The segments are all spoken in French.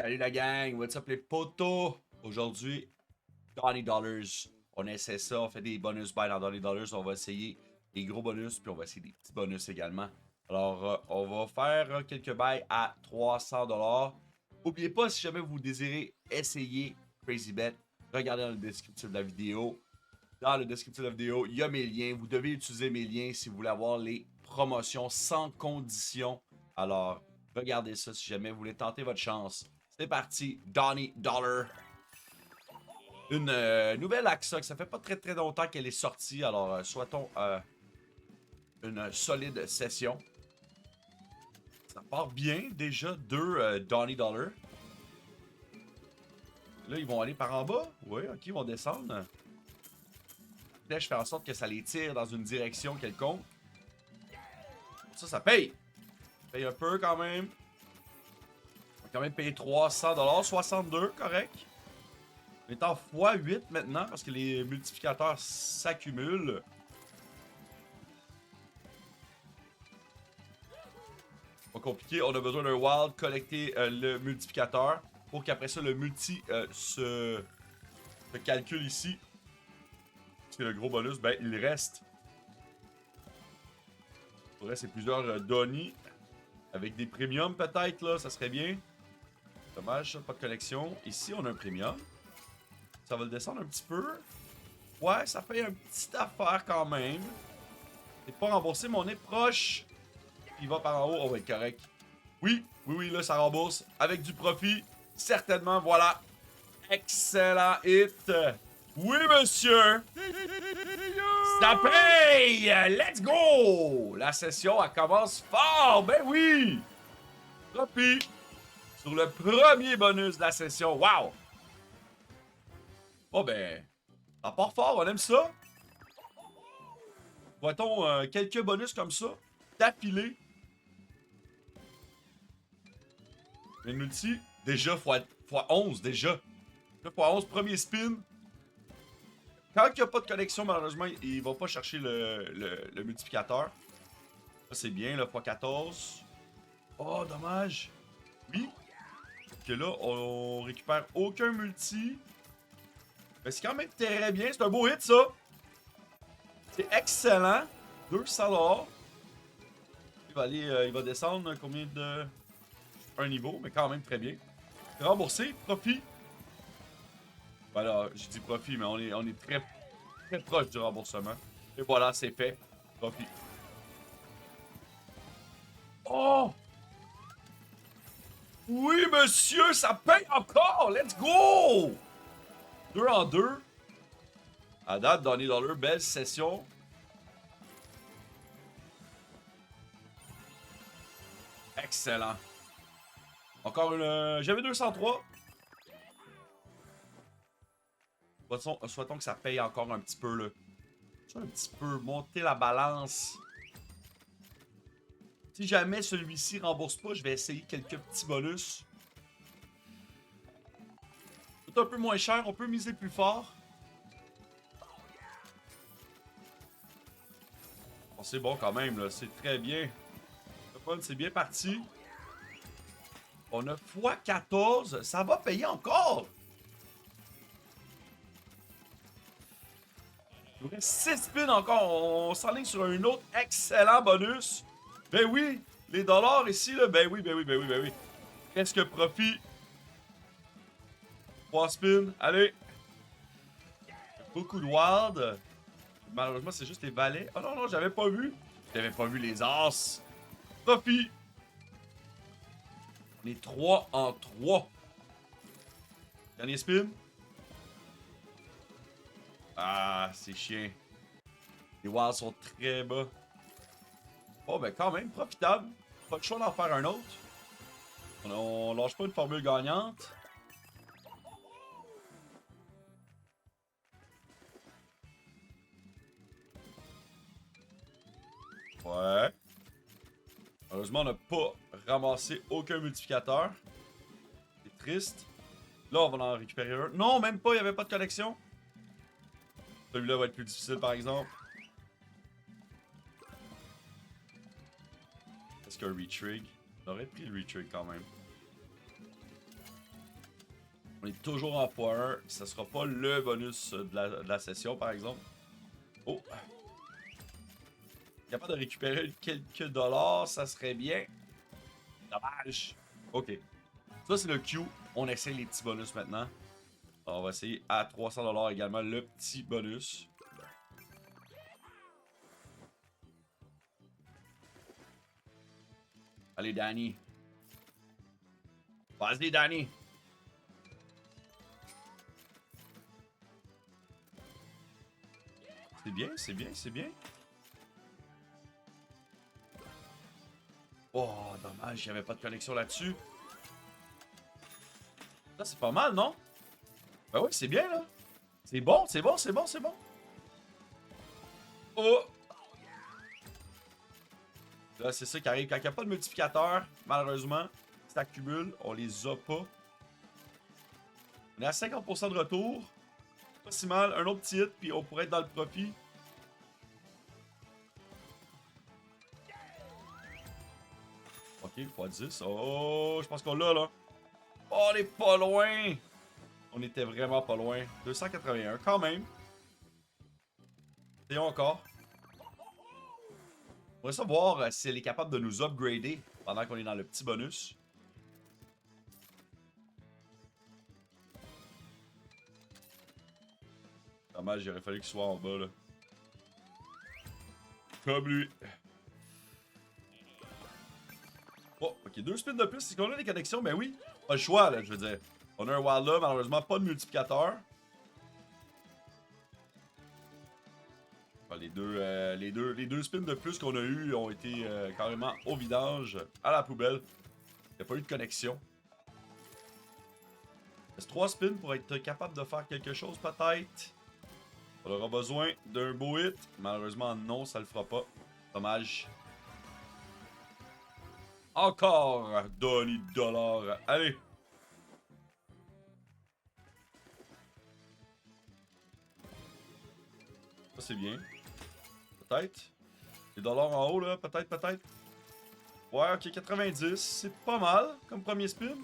Salut la gang, what's up les potos? Aujourd'hui, Donny Dollars. On essaie ça, on fait des bonus buy dans Donny Dollars. On va essayer des gros bonus, puis on va essayer des petits bonus également. Alors, on va faire quelques buys à 300$. N'oubliez pas, si jamais vous désirez essayer Crazy Bet, regardez dans le descriptif de la vidéo. Dans le descriptif de la vidéo, il y a mes liens. Vous devez utiliser mes liens si vous voulez avoir les promotions sans condition. Alors, regardez ça si jamais vous voulez tenter votre chance. C'est parti, Donny Dollar. Une nouvelle AXA, ça fait pas très longtemps qu'elle est sortie. Alors, souhaitons une solide session. Ça part bien, déjà, deux Donny Dollar. Là, ils vont aller par en bas. Oui, ok, ils vont descendre. Là, je fais en sorte que ça les tire dans une direction quelconque. Ça paye. Ça paye un peu quand même. On va quand même payer 300$, 62, correct. On est en x8 maintenant parce que les multiplicateurs s'accumulent. Pas compliqué, on a besoin d'un wild, collecter le multiplicateur pour qu'après ça le multi se calcule ici. Parce que le gros bonus, ben il reste. Pour vrai, c'est plusieurs Donny avec des premiums peut-être là, ça serait bien. Dommage, ça, pas de collection. Ici, on a un premium. Ça va le descendre un petit peu. Ouais, ça fait une petite affaire quand même. C'est pas remboursé, mais on est proche. Il va par en haut, on va être correct. Oui, là, ça rembourse. Avec du profit, certainement, voilà. Excellent hit. Oui, monsieur. Ça paye. Let's go. La session, elle commence fort. Ben oui. Profit sur le premier bonus de la session. Wow. Oh ben, ça part fort, on aime ça. Voit-on quelques bonus comme ça, d'affilée. Le multi, déjà, x 11, déjà. Là, x 11, premier spin. Quand il n'y a pas de connexion, malheureusement, il va pas chercher le multiplicateur. Ça, c'est bien, là, x 14. Oh, dommage. Oui. Que là, on récupère aucun multi. Mais c'est quand même très bien. C'est un beau hit, ça. C'est excellent. 200$. Il va descendre combien de... un niveau, mais quand même très bien. Remboursé, profit. Voilà, je dis profit, mais on est très proche du remboursement. Et voilà, c'est fait. Profit. Oh! Oui, monsieur, ça paye encore! Let's go! 2 en 2. À date, Donny Dollar, belle session. Excellent. Encore une... J'avais 203. Souhaitons que ça paye encore un petit peu, là. Un petit peu. Monter la balance. Si jamais celui-ci rembourse pas, je vais essayer quelques petits bonus. C'est un peu moins cher, on peut miser plus fort. Bon, c'est bon quand même, là. C'est très bien. C'est bien parti. On a x14. Ça va payer encore. Il nous reste 6 spins encore. On s'enligne sur un autre excellent bonus. Ben oui, les dollars ici, là. Ben oui. Presque profit. 3 spins. Allez. Beaucoup de wild. Malheureusement, c'est juste les valets. Oh non, j'avais pas vu. J'avais pas vu les as. Profit. On est 3 en 3. Dernier spin. Ah, c'est chiant. Les wilds sont très bas. Oh, ben quand même, profitable. Pas de choix d'en faire un autre. On lâche pas une formule gagnante. Ouais. Heureusement, on n'a pas ramassé aucun multiplicateur. C'est triste. Là, on va en récupérer un. Non, même pas, il n'y avait pas de connexion. Celui-là va être plus difficile, par exemple. Est-ce qu'un retrig? On aurait pris le retrig quand même. On est toujours en x1. Ça sera pas le bonus de la session, par exemple. Oh! Capable de récupérer quelques dollars, ça serait bien. Dommage. Ok. Ça, c'est le Q. On essaie les petits bonus maintenant. Alors, on va essayer à 300 dollars également le petit bonus. Allez, Danny. Vas-y, Danny. C'est bien, c'est bien, c'est bien. Oh, dommage, il n'y avait pas de connexion là-dessus. Ça, c'est pas mal, non? Ben oui, c'est bien, là. C'est bon, c'est bon, c'est bon, c'est bon. Oh! Là, c'est ça qui arrive. Quand il n'y a pas de multiplicateur, malheureusement, ça accumule. On les a pas. On est à 50% de retour. Pas si mal. Un autre petit hit, puis on pourrait être dans le profit. Ok, x10. Oh, je pense qu'on l'a, là. Oh, on est pas loin. On était vraiment pas loin. 281, quand même. Essayons encore. On va savoir si elle est capable de nous upgrader pendant qu'on est dans le petit bonus. Dommage, il aurait fallu qu'il soit en bas, là. Comme lui. Oh, ok, 2 spins de plus. Est-ce qu'on a des connexions? Ben oui. Pas le choix, là, je veux dire. On a un wild là, malheureusement, pas de multiplicateur. Enfin, les deux spins de plus qu'on a eu ont été carrément au vidange, à la poubelle. Il n'y a pas eu de connexion. Il reste 3 spins pour être capable de faire quelque chose, peut-être. On aura besoin d'un beau hit. Malheureusement, non, ça le fera pas. Dommage. Encore Donny Dollar. Allez. Ça, c'est bien. Peut-être. Les dollars en haut, là. Peut-être, peut-être. Ouais, ok, 90. C'est pas mal comme premier spin.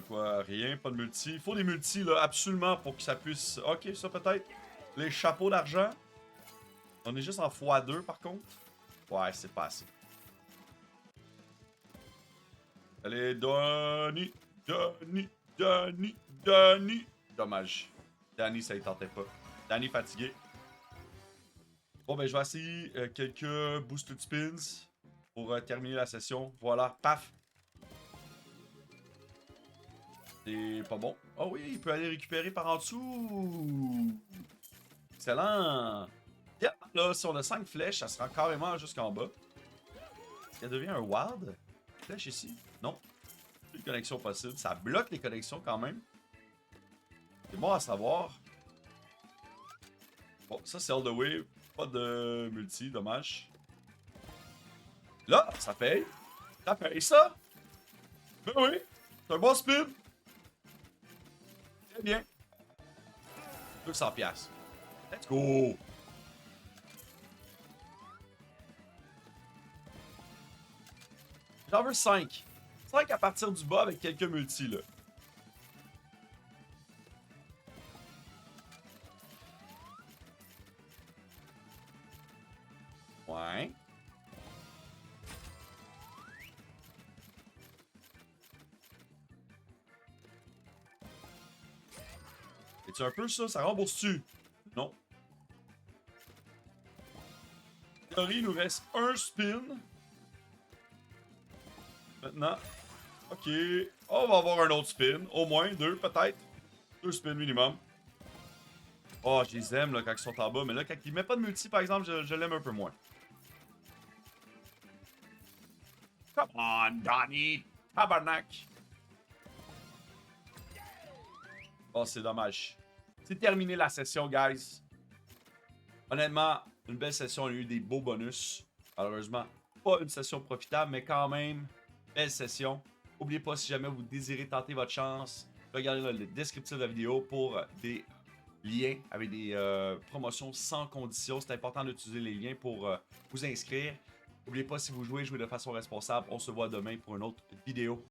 Quoi, rien, pas de multi. Il faut des multis, là, absolument, pour que ça puisse... Ok, ça peut-être. Les chapeaux d'argent. On est juste en x2, par contre. Ouais, c'est pas assez. Allez, Donny, Donny, Donny, Donny. Dommage. Danny, ça ne tentait pas. Danny fatigué. Bon, ben, je vais essayer quelques boosted spins pour terminer la session. Voilà, paf. C'est pas bon. Oh oui, il peut aller récupérer par en dessous. Excellent. Yep, là, si on a 5 flèches, ça sera carrément jusqu'en bas. Est-ce qu'elle devient un wild? Flèche ici? Non. Plus de connexion possible. Ça bloque les connexions quand même. C'est bon à savoir. Bon, ça c'est all the way. Pas de multi, dommage. Là, ça paye. Ça paye ça. Ben oui. C'est un bon spin. Très bien. 200 piastres. Let's go. J'en veux 5. 5 à partir du bas avec quelques multis, là. Ouais. C'est un peu ça? Ça rembourse-tu? Non. En théorie, il nous reste un spin. Maintenant. Ok. On va avoir un autre spin. Au moins, 2 peut-être. 2 spins minimum. Oh, je les aime là, quand ils sont en bas. Mais là, quand il met pas de multi, par exemple, je l'aime un peu moins. Come on, Donny. Tabarnak. Oh, c'est dommage. C'est terminé la session, guys. Honnêtement, une belle session. On a eu des beaux bonus. Malheureusement, pas une session profitable, mais quand même, belle session. N'oubliez pas, si jamais vous désirez tenter votre chance, regardez le descriptif de la vidéo pour des liens avec des promotions sans condition. C'est important d'utiliser les liens pour vous inscrire. N'oubliez pas, si vous jouez de façon responsable. On se voit demain pour une autre vidéo.